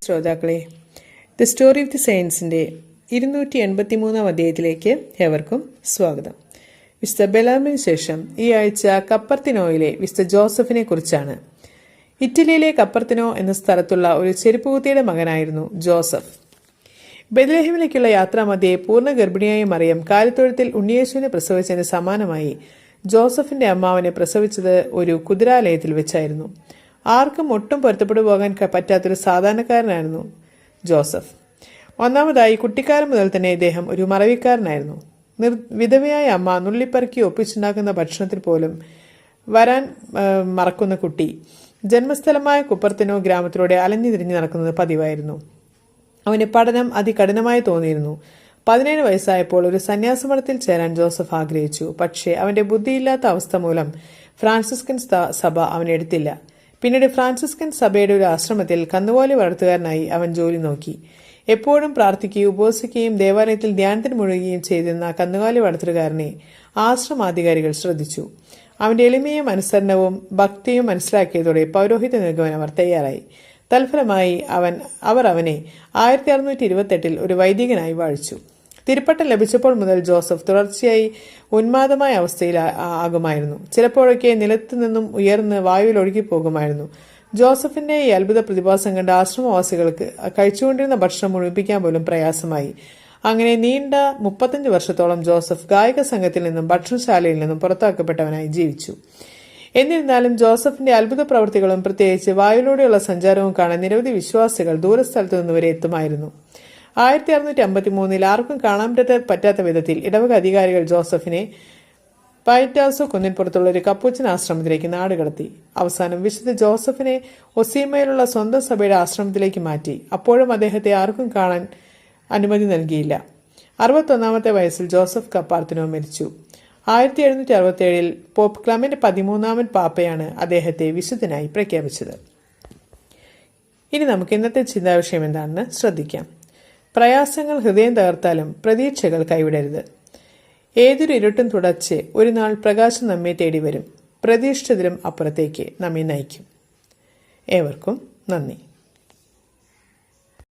ശ്രോതാക്കളെ, the story of the സയൻസിൻ്റെ 283 അധ്യായത്തിലേക്ക് ഏവർക്കും സ്വാഗതം. വിശുദ്ധ ബെലാമിന് ശേഷം ഈ ആഴ്ച കപ്പർത്തിനോയിലെ വിശുദ്ധ ജോസഫിനെ കുറിച്ചാണ്. ഇറ്റലിയിലെ കപ്പർത്തിനോ എന്ന സ്ഥലത്തുള്ള ഒരു ചെരുപ്പുകുത്തിയുടെ മകനായിരുന്നു ജോസഫ്. ബെത്ലഹേമിലേക്കുള്ള യാത്രാമധ്യേ പൂർണ്ണ ഗർഭിണിയായ മറിയം കാലിത്തൊഴുത്തിൽ ഉണ്ണിയേശുവിനെ പ്രസവിച്ചതിന് സമാനമായി ജോസഫിന്റെ അമ്മാവനെ പ്രസവിച്ചത് ഒരു കുതിരാലയത്തിൽ വെച്ചായിരുന്നു. ആർക്കും ഒട്ടും പൊരുത്തപ്പെട്ടു പോകാൻ പറ്റാത്തൊരു സാധാരണക്കാരനായിരുന്നു ജോസഫ്. ഒന്നാമതായി, കുട്ടിക്കാലം മുതൽ തന്നെ ഇദ്ദേഹം ഒരു മറവിക്കാരനായിരുന്നു. വിധവയായ അമ്മ നുള്ളിപ്പറക്കി ഒപ്പിച്ചുണ്ടാക്കുന്ന ഭക്ഷണത്തിൽ പോലും വരാൻ മറക്കുന്ന കുട്ടി ജന്മസ്ഥലമായ കുപ്പർത്തിനോ ഗ്രാമത്തിലൂടെ അലഞ്ഞു തിരിഞ്ഞു നടക്കുന്നത് പതിവായിരുന്നു. അവന് പഠനം അതികഠിനമായി തോന്നിയിരുന്നു. 17 വയസ്സായപ്പോൾ ഒരു സന്യാസമഠത്തിൽ ചേരാൻ ജോസഫ് ആഗ്രഹിച്ചു. പക്ഷേ അവന്റെ ബുദ്ധിയില്ലാത്ത അവസ്ഥ മൂലം ഫ്രാൻസിസ്കൻ സഭ അവനെ എടുത്തില്ല. പിന്നീട് ഫ്രാൻസിസ്കൻ സഭയുടെ ഒരു ആശ്രമത്തിൽ കന്നുകാലി വളർത്തുകാരനായി അവൻ ജോലി നോക്കി. എപ്പോഴും പ്രാർത്ഥിക്കുകയും ഉപവസിക്കുകയും ദേവാലയത്തിൽ ധ്യാനത്തിന് മുഴുകുകയും ചെയ്തിരുന്ന കന്നുകാലി വളർത്തുകാരനെ ആശ്രമാധികാരികൾ ശ്രദ്ധിച്ചു. അവന്റെ എളിമയും അനുസരണവും ഭക്തിയും മനസ്സിലാക്കിയതോടെ പൗരോഹിത്യം നൽകുവാൻ അവർ തയ്യാറായി. തൽഫലമായി അവർ അവനെ 1628 ഒരു വൈദികനായി വാഴിച്ചു. തിരുപ്പട്ടം ലഭിച്ചപ്പോൾ മുതൽ ജോസഫ് തുടർച്ചയായി ഉന്മാദമായ അവസ്ഥയിൽ ആകുമായിരുന്നു. ചിലപ്പോഴൊക്കെ നിലത്തു നിന്നും ഉയർന്ന് വായുവിൽ ഒഴുകിപ്പോകുമായിരുന്നു. ജോസഫിന്റെ ഈ അത്ഭുത പ്രതിഭാസം കണ്ട് ആശ്രമവാസികൾക്ക് കഴിച്ചുകൊണ്ടിരുന്ന ഭക്ഷണം മുഴുമിപ്പിക്കാൻ പോലും പ്രയാസമായി. അങ്ങനെ നീണ്ട 35 വർഷത്തോളം ജോസഫ് ഗായക സംഘത്തിൽ നിന്നും ഭക്ഷണശാലയിൽ നിന്നും പുറത്താക്കപ്പെട്ടവനായി ജീവിച്ചു. എന്നിരുന്നാലും ജോസഫിന്റെ അത്ഭുത പ്രവൃത്തികളും പ്രത്യേകിച്ച് വായുവിലൂടെയുള്ള സഞ്ചാരവും കാണാൻ നിരവധി വിശ്വാസികൾ ദൂരസ്ഥലത്തു നിന്നുവരെ എത്തുമായിരുന്നു. 1653 ആർക്കും കാണാൻ പറ്റാത്ത വിധത്തിൽ ഇടവക അധികാരികൾ ജോസഫിനെ പൈറ്റാസോ കുന്നിൻപുറത്തുള്ള ഒരു കപ്പൂച്ചൻ ആശ്രമത്തിലേക്ക് നാടുകടത്തി. അവസാനം വിശുദ്ധ ജോസഫിനെ ഒസീമയിലുള്ള സ്വന്തം സഭയുടെ ആശ്രമത്തിലേക്ക് മാറ്റി. അപ്പോഴും അദ്ദേഹത്തെ ആർക്കും കാണാൻ അനുമതി നൽകിയില്ല. 61-ാമത്തെ വയസ്സിൽ ജോസഫ് കപ്പാർത്തിനോ മരിച്ചു. 1767 പോപ്പ് ക്ലെമന്റ് 13 പാപ്പയാണ് അദ്ദേഹത്തെ വിശുദ്ധനായി പ്രഖ്യാപിച്ചത്. ഇനി നമുക്ക് ഇന്നത്തെ ചിന്താവിഷയം എന്താണെന്ന് ശ്രദ്ധിക്കാം. പ്രയാസങ്ങൾ ഹൃദയം തകർത്താലും പ്രതീക്ഷകൾ കൈവിടരുത്. ഏതൊരു ഇരുട്ടും തുടച്ച് ഒരു നാൾ പ്രകാശം നമ്മെ തേടി വരും. പ്രതീക്ഷിച്ചതിലും അപ്പുറത്തേക്ക് നമ്മെ നയിക്കും. ഏവർക്കും നന്ദി.